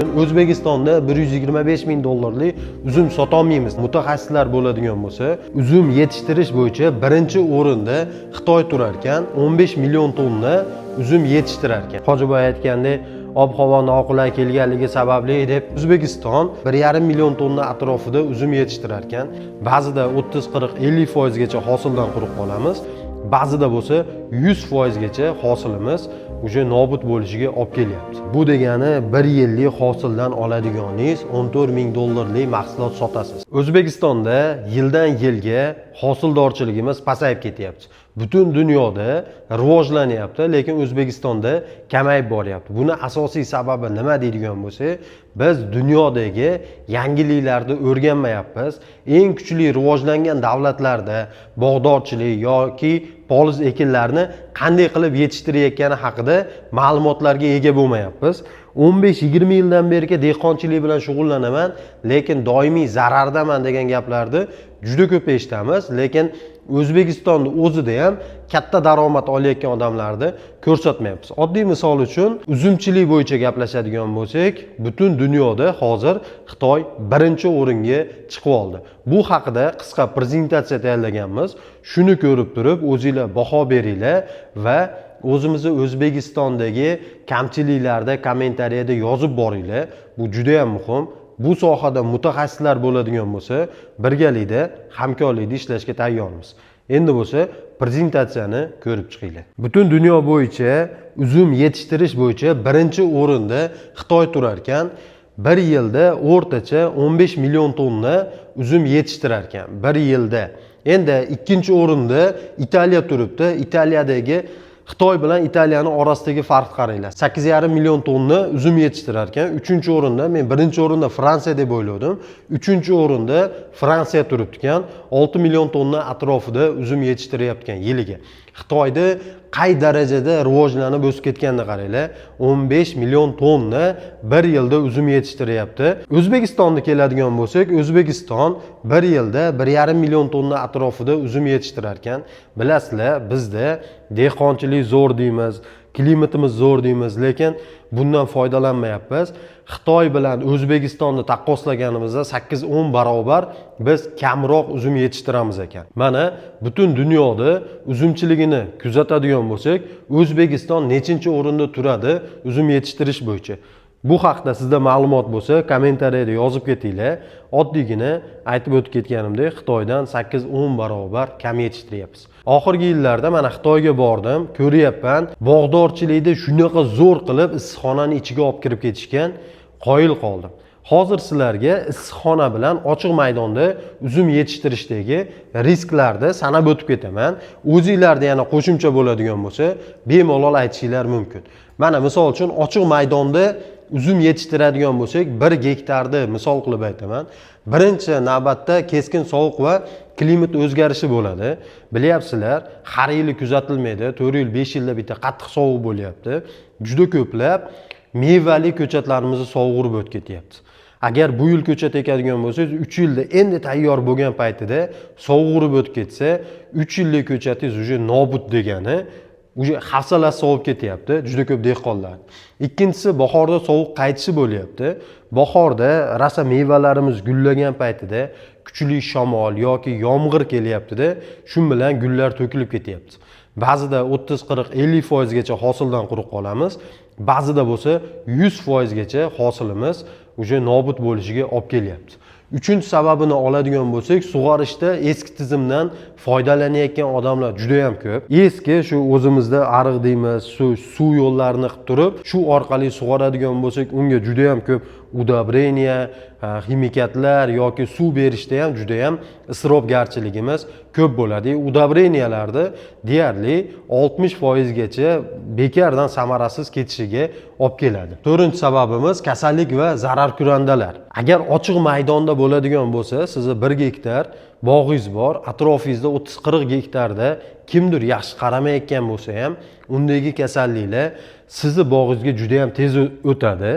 O'zbekistonda 125 ming dollarlik uzum sotolmaymiz. Mutaxassislar bo'ladigan bo'lsa, uzum yetishtirish bo'yicha birinchi o'rinda Xitoy turar ekan, 15 million tonna uzum yetishtirar ekan. Hojiboy aytgandek, ob-havo noqulay kelganligi sababli deb O'zbekiston 1,5 million tonna atrofida uzum yetishtirar ekan. Ba'zida 30, 40, 50% gacha hosildan quruq qolamiz. Ba'zida bo'lsa 100% gacha hosilimiz o'sha nobud bo'lishiga olib kelyapti. Bu degani 1 yillik hosildan oladiganingiz 14 ming dollarlik mahsulot sotasiz. O'zbekistonda yildan yilga hosildorchiligimiz pasayib ketyapti. Butun dunyoda rivojlanyapti, lekin O'zbekistonda kamayib boryapti. Buni asosiy sababi nima deydigan bo'lsak, biz dunyodagi yangiliklarni o'rganmayapmiz. Eng kuchli rivojlangan davlatlarda bog'dorchilik yoki poliz ekinlarni qanday qilib yetishtirayotgani haqida ma'lumotlarga ega bo'lmayapmiz. 15-20 yildan beri dehqonchilik bilan shug'ullanaman, lekin doimiy zarardaman degan gaplarni juda ko'p eshitamiz, lekin O'zbekistonda o'zida ham katta daromad olayotgan odamlarni ko'rsatmayapmiz. Oddiy misol uchun uzumchilik bo'yicha gaplashadigan bo'lsak, butun dunyoda hozir Xitoy birinchi o'ringa chiqib oldi. Bu haqida qisqa prezentatsiya tayyorlaganmiz. Shuni ko'rib turib, o'zingizlar baho beringlar va o'zimizni O'zbekistondagi kamchiliklarda kommentariyada yozib boringlar. Bu juda ham muhim. Bu sohada mutaxassislar bo'ladigan bo'lsa, birgalikda hamkorlikda ishlashga tayyormiz. Endi bo'lsa, prezentatsiyani ko'rib chiqinglar. Butun dunyo bo'yicha uzum yetishtirish bo'yicha birinchi o'rinda Xitoy turar ekan, 1 yilda o'rtacha 15 million tonna uzum yetishtirar ekan, 1 yilda. Endi ikkinchi o'rinda Italiya turibdi. Italiyadagi Xitoy bilan Italiyaning orasidagi farq qaranglar. 8,5 million tonna uzum yetishtirar ekan. 3-o'rinda, men 1-o'rinda Fransiya deb o'yladim. 3-o'rinda Fransiya turibdi ekan. 6 million tonna atrofida uzum yetishtiryapti ekan yiliga. Xitoyda qay darajada rivojlanib o'sib ketganini qaranglar. 15 million tonna 1 yilda uzum yetishtiryapti. O'zbekistonga keladigan bo'lsak, O'zbekiston 1 yilda 1,5 million tonna atrofida uzum yetishtirar ekan. Bilasizlar, bizda dehqonchilik zo'r deymiz, klimatimiz zo'r deymiz, lekin bundan foydalanmayapmiz. Xitoy bilan O'zbekistonni taqqoslaganimizda 8-10 barobar biz kamroq uzum yetishtiramiz ekan. Mana butun dunyoda uzumchiligini kuzatadigan bo'lsak, O'zbekiston nechinchi o'rinda turadi uzum yetishtirish bo'yicha. Bu haqda sizda ma'lumot bo'lsa, kommentariyada yozib ketinglar. Oddiygina aytib o'tib ketganimdek, Xitoydan 8-10 barobar kam yetishtiryapmiz. Oxirgi yillarda mana Xitoyga bordim, ko'ryapman, bog'dorchilikda shunaqa zo'r qilib issiqxonaning ichiga olib kirib ketishgan, qoyil qoldim. Hozir sizlarga issiqxona bilan ochiq maydonda uzum yetishtirishdagi risklarni sanab o'tib ketaman. O'zingizlarda yana qo'shimcha bo'ladigan bo'lsa, bemalol aytishinglar mumkin. Mana misol uchun ochiq maydonda uzum yetishtiradigan bo'lsak, 1 gektarni misol qilib aytaman. Birinchi navbatda keskin sovuq va klimat o'zgarishi bo'ladi. Bilyapsizlar, har yili kuzatilmaydi. 4 yil, 5 yilda bitta qattiq sovuq bo'lyapti. Juda ko'plab mevali ko'chatlarimizni sovug'irib o'tib ketyapti. Agar bu yil ko'chat ekadigan bo'lsangiz, 3 yilda endi tayyor bo'lgan paytida sovug'irib o'tib ketsa, 3 yillik ko'chatingiz uje nobud degani, uje hafsalasi sovib ketyapti juda ko'p dehqonlar. Ikkinchisi, bahorda sovuq qaytishi bo'lyapti. Bahorda rasa mevalarimiz gullagan paytida kuchli shamol yoki yomg'ir kelyapti-da, shu bilan gullar to'kilib ketyapti. Ba'zida 30, 40, 50% gacha hosildan quruq qolamiz. Ba'zida bo'lsa 100% gacha hosilimiz uje nobud bo'lishiga olib kelyapti. Uchinchi sababini oladigan bo'lsak, sug'orishda eski tizimdan foydalanayotgan odamlar juda ham ko'p. Eski shu o'zimizda ariq deymiz, suv yo'llarini qilib turib, shu orqali sug'oradigan bo'lsak, unga juda ham ko'p udobreniya, ximikatlar yoki suv berishda ham juda ham isrofgarchiligimiz ko'p bo'ladi. Udobreniyalarni deyarli 60% gacha bekardan samarasiz ketishiga olib keladi. 4-sababimiz kasallik va zararkurandalar. Agar ochiq maydonda bo'ladigan bo'lsa, sizni 1 gektar bog'ingiz bor, atrofingizda 30-40 gektarda kimdir yaxshi qaramayotgan bo'lsa ham, undagi kasalliklar sizni bog'ingizga juda ham tez o'tadi.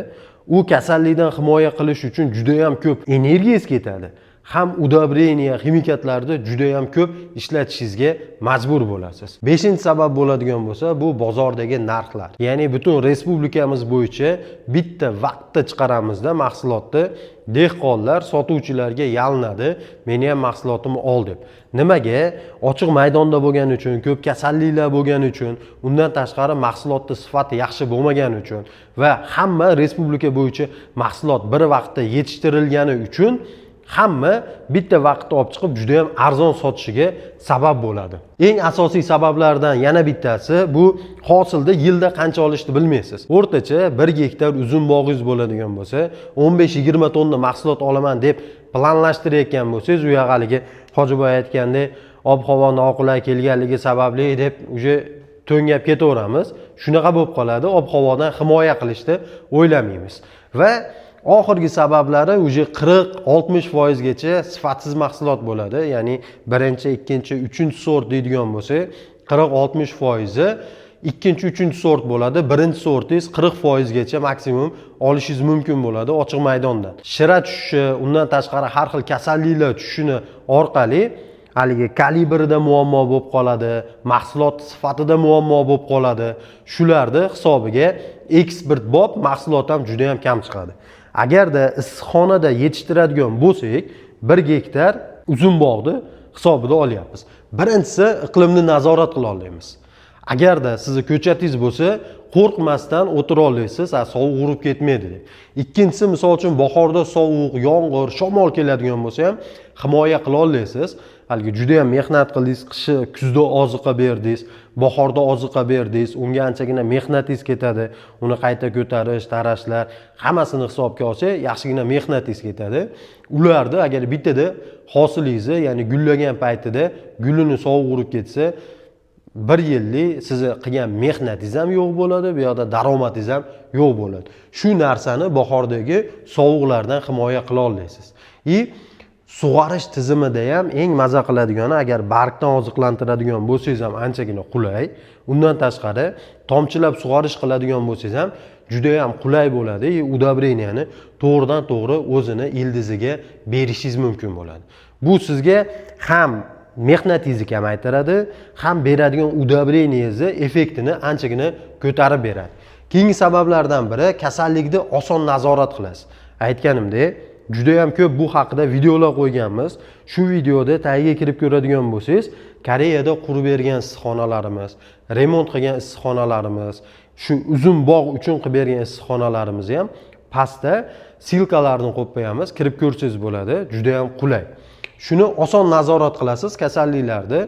U kasallikdan himoya qilish uchun juda ham ko'p energiyangiz ketadi. ham удобрение ximikatlarni juda ham ko'p ishlatishingizga majbur bo'lasiz. 5-sabab bo'ladigan bo'lsa, bu bozordagi narxlar. Ya'ni butun respublikamiz bo'yicha bitta vaqtda chiqaramizda mahsulotni dehqonlar sotuvchilarga yalinadi, meni ham mahsulotimni ol deb. Nimaga? Ochiq maydonda bo'lgani uchun, ko'p kasalliklar bo'lgani uchun, undan tashqari mahsulotning sifati yaxshi bo'lmagani uchun va hamma respublika bo'yicha mahsulot bir vaqtda yetishtirilgani uchun hamma bitta vaqtda olib chiqib juda ham arzon sotishiga sabab bo'ladi. Eng asosiy sabablardan yana bittasi bu hosilda yilda qancha olishni bilmaysiz. O'rtacha 1 gektar uzum bog'ingiz bo'ladigan bo'lsa, 15-20 tonna mahsulot olaman deb planlashtirayotgan bo'lsangiz, u yoqaligi Hojiboy aytgandek, ob-havo noqulay kelganligi sababli deb uje to'ngab ketaveramiz. Shunaqa bo'lib qoladi, ob-havodan himoya qilishni o'ylamaymiz. Va oxirgi sabablari uje 40-60% gacha sifatsiz mahsulot bo'ladi. Ya'ni birinchi, ikkinchi, uchinchi sort deydigan bo'lsa, 40-60% ikkinchi, uchinchi sort bo'ladi. Birinchi sortingiz 40% gacha maksimum olishingiz mumkin bo'ladi ochiq maydondan. Shira tushishi, undan tashqari har xil kasalliklar tushishini orqali haligi kalibrida muammo bo'lib qoladi, mahsulot sifatida muammo bo'lib qoladi. Shularni hisobiga eksport bo'lib mahsulot ham juda ham kam chiqadi. Agarda issiqxonada yetishtiradigan bo'lsak, 1 gektar uzum bog'ni hisobida olyapmiz. Birinchisi iqlimni nazorat qila olamiz. Agarda sizni ko'chatingiz bo'lsa, qo'rqmasdan o'tira olasiz, sovuq urib ketmaydi deb. Ikkinchisi, misol uchun bahorda sovuq, yomg'ir, shamol keladigan bo'lsa ham himoya qila olasiz. Haligi juda ham mehnat qildingiz, kuzda oziqa berdingiz, bahorda oziqa berdingiz, unga anchagina mehnatingiz ketadi. Uni qayta ko'tarish, tarashlar, hammasini hisobga olsa, yaxshigina mehnatingiz ketadi. Ularni agar bittada hosilingizni, ya'ni gullagan paytida gulini sovuq urib ketsa, 1 yillik sizni qilgan mehnatingiz ham yo'q bo'ladi, bu yoqda daromadingiz ham yo'q bo'ladi. Shu narsani bahordagi sovuqlardan himoya qila olasiz. Sug'orish tizimida ham eng maza qiladigani, agar bargdan oziqlantiradigan bo'lsangiz ham anchagina qulay. Undan tashqari tomchilab sug'orish qiladigan bo'lsangiz ham juda ham qulay bo'ladi. Udobreniyani to'g'ridan to'g'ri o'zini ildiziga berishingiz mumkin bo'ladi. Bu sizga ham mehnatingizni kamaytiradi, ham beradigan udobreniyingizni effektini anchagina ko'tarib beradi. Keyingi sabablardan biri kasallikni oson nazorat qilasiz. Aytganimdek, juda ham ko'p bu haqida videolar qo'yganmiz. Shu videoda tagiga kirib ko'radigan bo'lsangiz, Koreyada qurib bergan issiqxonalarimiz, remont qilgan issiqxonalarimiz, shu uzum bog' uchun qilib bergan issiqxonalarimizni ham pastda silkalarni qo'yib qo'yamiz, kirib ko'rsangiz bo'ladi. Juda ham qulay. Shuni oson nazorat qilasiz kasalliklarni.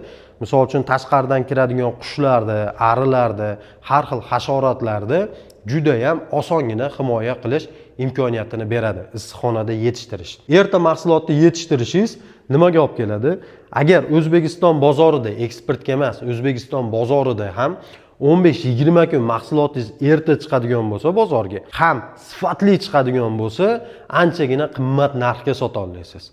Misol uchun tashqaridan kiradigan qushlarni, arilarni, har xil hasharotlarni juda ham osongina himoya qilish imkoniyatini beradi issiqxonada yetishtirish. Erta mahsulotni yetishtirishingiz nimaga olib keladi? Agar O'zbekiston bozorida eksportga emas, O'zbekiston bozorida ham 15-20 kun mahsulotingiz erta chiqadigan bo'lsa bozorga, ham sifatli chiqadigan bo'lsa, anchagina qimmat narxga sota olasiz.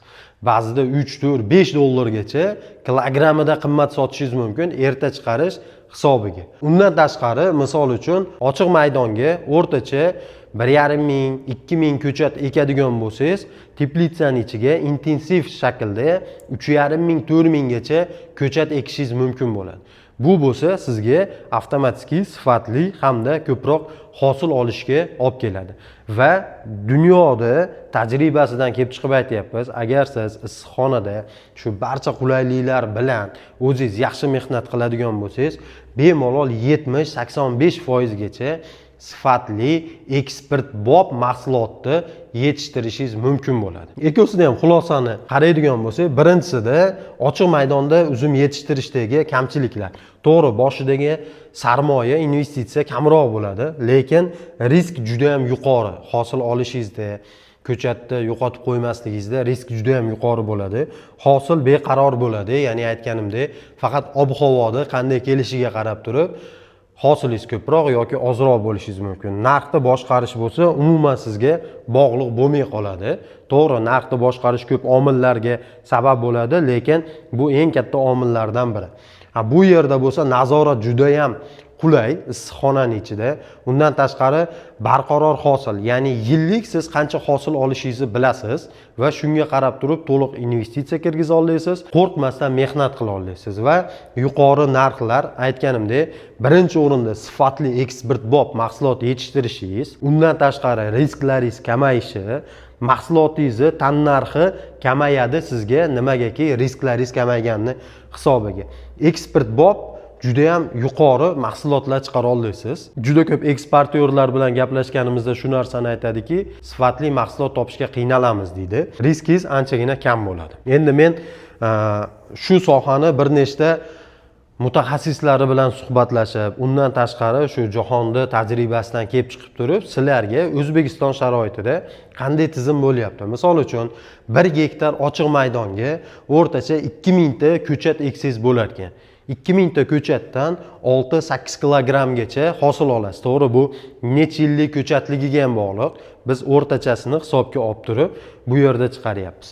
Ba'zida 3, 4, 5 dollargacha kilogramida qimmat sotishingiz mumkin erta chiqarish hisobiga. Undan tashqari, misol uchun ochiq maydonga o'rtacha 1,5 ming, 2 ming ko'chat ekadigan bo'lsangiz, teplitsaning ichiga intensiv shaklda 3,5 ming, 4 minggacha ko'chat ekishingiz mumkin bo'ladi. Bu bo'lsa sizga avtomatik sifatli hamda ko'proq hosil olishga olib keladi. Va dunyoda tajribasidan kelib chiqib aytyapmiz, agar siz issiqxonada shu barcha qulayliklar bilan o'zingiz yaxshi mehnat qiladigan bo'lsangiz, bemalol 70-85% gacha sifatli eksportbop mahsulotni yetishtirishingiz mumkin bo'ladi. Ikkisida ham xulosani qaraydigan bo'lsak, birinchisida ochiq maydonda uzum yetishtirishdagi kamchiliklar. To'g'ri, boshidagi sarmoya, investitsiya kamroq bo'ladi, lekin risk juda ham yuqori. Hosil olishingizda, ko'chatni yo'qotib qo'ymasligingizda risk juda ham yuqori bo'ladi. Hosil beqaror bo'ladi, ya'ni aytganimdek, faqat ob-havoda qanday kelishiga qarab turib hosilingiz ko'proq yoki ozroq bo'lishingiz mumkin. Narxni boshqarish bo'lsa, umuman sizga bog'liq bo'lmay qoladi. To'g'ri, narxni boshqarish ko'p omillarga sabab bo'ladi, lekin bu eng katta omillardan biri. Bu yerda bo'lsa nazorat juda ham qulay issiqxonaning ichida. Undan tashqari barqaror hosil, ya'ni yillik siz qancha hosil olishingizni bilasiz va shunga qarab turib to'liq investitsiya kirgiza olasiz, qo'rqmasdan mehnat qila olasiz va yuqori narxlar, aytganimdek, birinchi o'rinda sifatli eksportbop mahsulot yetishtirishingiz, undan tashqari risklaringiz kamayishi, mahsulotingizni tannarxi kamayadi sizga, nimagaki risklaringiz kamayganini hisobiga. Eksportbop juda ham yuqori mahsulotlar chiqara olasiz. Juda ko'p eksportyorlar bilan gaplashganimizda shu narsani aytadiki, sifatli mahsulot topishga qiynalamiz deydi. Riskingiz anchagina kam bo'ladi. Endi men shu sohani bir nechta mutaxassislari bilan suhbatlashib, undan tashqari shu jahonda tajribasidan kelib chiqib turib, sizlarga O'zbekiston sharoitida qanday tizim bo'lyapti. Misol uchun 1 gektar ochiq maydonga o'rtacha 2000 ta ko'chat eksangiz bo'lar ekan. 2000 ta ko'chatdan 6-8 kilogrammgacha hosil olasiz. To'g'ri, bu necha yillik ko'chatligiga ham bog'liq. Biz o'rtachasini hisobga olib turib, bu yerda chiqaryapmiz.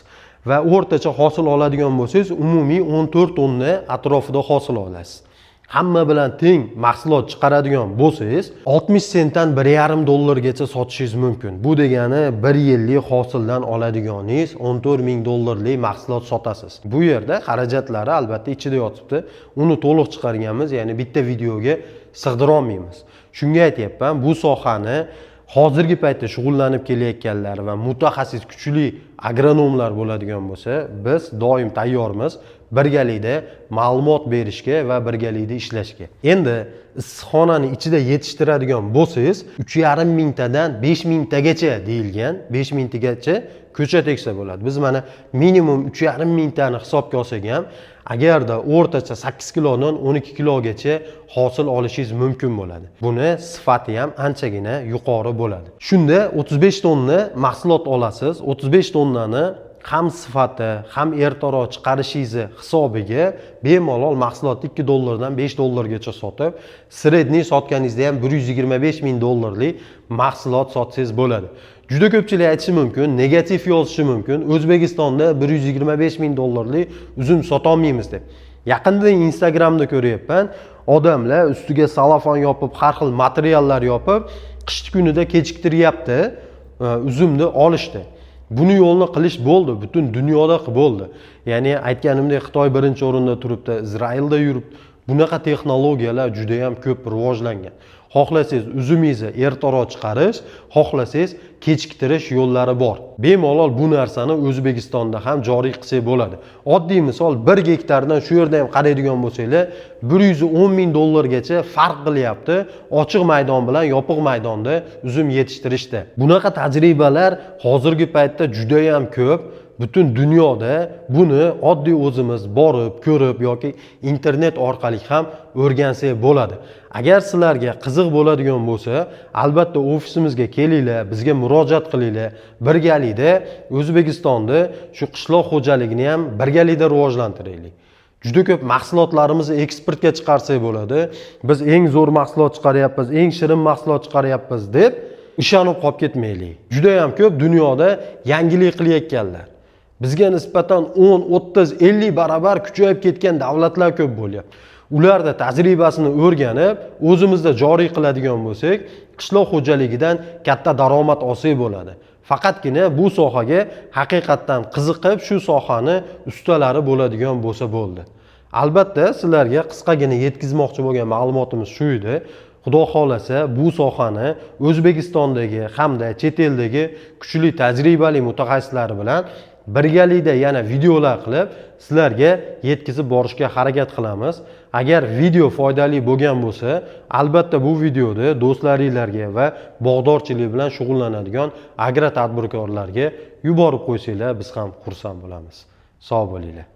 Va o'rtacha hosil oladigan bo'lsangiz, umumiy 14 tonna atrofida hosil olasiz. Hamma bilan teng mahsulot chiqaradigan bo'lsangiz, 60 sentdan 1,5 dollargacha sotishingiz mumkin. Bu degani 1 yillik hosildan oladiganingiz 14 ming dollarlik mahsulot sotasiz. Bu yerda xarajatlari albatta ichida yotibdi. Uni to'liq chiqarganmiz, ya'ni bitta videoga sig'dira olmaymiz. Shunga aytyapman, bu sohani hozirgi paytda shug'ullanib kelayotganlar va mutaxassis kuchli agronomlar bo'ladigan bo'lsa, biz doim tayyormiz birgalikda ma'lumot berishga va birgalikda ishlashga. Endi issiqxonani ichida yetishtiradigan bo'lsangiz, 3,5 mingtadan 5 mingtagacha deyilgan, 5 mingtagacha ko'chat eksa bo'ladi. Biz mana minimum 3,5 mingtani hisobga olsak ham, agarda o'rtacha 8 kilodan 12 kilogacha hosil olishingiz mumkin bo'ladi. Buni sifati ham anchagina yuqori bo'ladi. Shunda 35 tonna mahsulot olasiz. 35 tonnani ham sifati, ham ertaroq chiqarishingizni hisobiga bemalol mahsulotni 2 dollardan 5 dollargacha sotib, sredniy sotganingizda ham 125 ming dollarlik mahsulot sotsangiz bo'ladi. Juda ko'pchilik aytishi mumkin, negativ yozishi mumkin, O'zbekistonda 125 ming dollarlik uzum sota olmaymiz deb. Yaqinda Instagramda ko'ryapman, odamlar ustiga salafon yopib, har xil materiallar yopib, qish kunida kechiktiryapti uzumni olishdi. Buni yo'lni qilish bo'ldi, butun dunyoda bo'ldi. Ya'ni aytganimdek, Xitoy birinchi o'rinda turibdi, Izrailda yuribdi. Bunaqa texnologiyalar juda ham ko'p rivojlangan. Xohlasangiz uzumingizni ertaroq chiqarish, xohlasangiz kechiktirish yo'llari bor. Bemalol bu narsani O'zbekistonda ham joriy qilsak bo'ladi. Oddiy misol, 1 gektardan shu yerda ham qaraydigan bo'lsanglar, 110 ming dollargacha farq qilyapti ochiq maydon bilan yopiq maydonda uzum yetishtirishda. Bunaqa tajribalar hozirgi paytda juda ham ko'p. Butun dunyoda buni oddiy o'zimiz borib, ko'rib yoki internet orqali ham o'rgansak bo'ladi. Agar sizlarga qiziq bo'ladigan bo'lsa, albatta ofisimizga kelinglar, bizga murojaat qilinglar. Birgalikda O'zbekistonda shu qishloq xo'jaligini ham birgalikda rivojlantiraylik. Juda ko'p mahsulotlarimizni eksportga chiqarsak bo'ladi. Biz eng zo'r mahsulot chiqaryapmiz, eng shirin mahsulot chiqaryapmiz deb ishonib qolib ketmaylik. Juda ham ko'p dunyoda yangilik qilayotganlar. Bizga nisbatan 10, 30, 50 barobar kuchayib ketgan davlatlar ko'p bo'lyapti. Ularda tajribasini o'rganib, o'zimizda joriy qiladigan bo'lsak, qishloq xo'jaligidan katta daromad olsak bo'ladi. Faqatgina bu sohaga haqiqatdan qiziqib, shu sohani ustalari bo'ladigan bo'lsa bo'ldi. Albatta, sizlarga qisqagina yetkazmoqchi bo'lgan ma'lumotimiz shu edi. Xudo xolasa bu sohani O'zbekistondagi hamda chet eldagi kuchli tajribali mutaxassislar bilan birgalikda yana videolar qilib sizlarga yetkazib borishga harakat qilamiz. Agar video foydali bo'lgan bo'lsa, albatta bu videoni do'stlaringizga va bog'dorchilik bilan shug'ullanadigan agro tadbirkorlarga yuborib qo'ysanglar, biz ham xursand bo'lamiz. Sog' bo'linglar.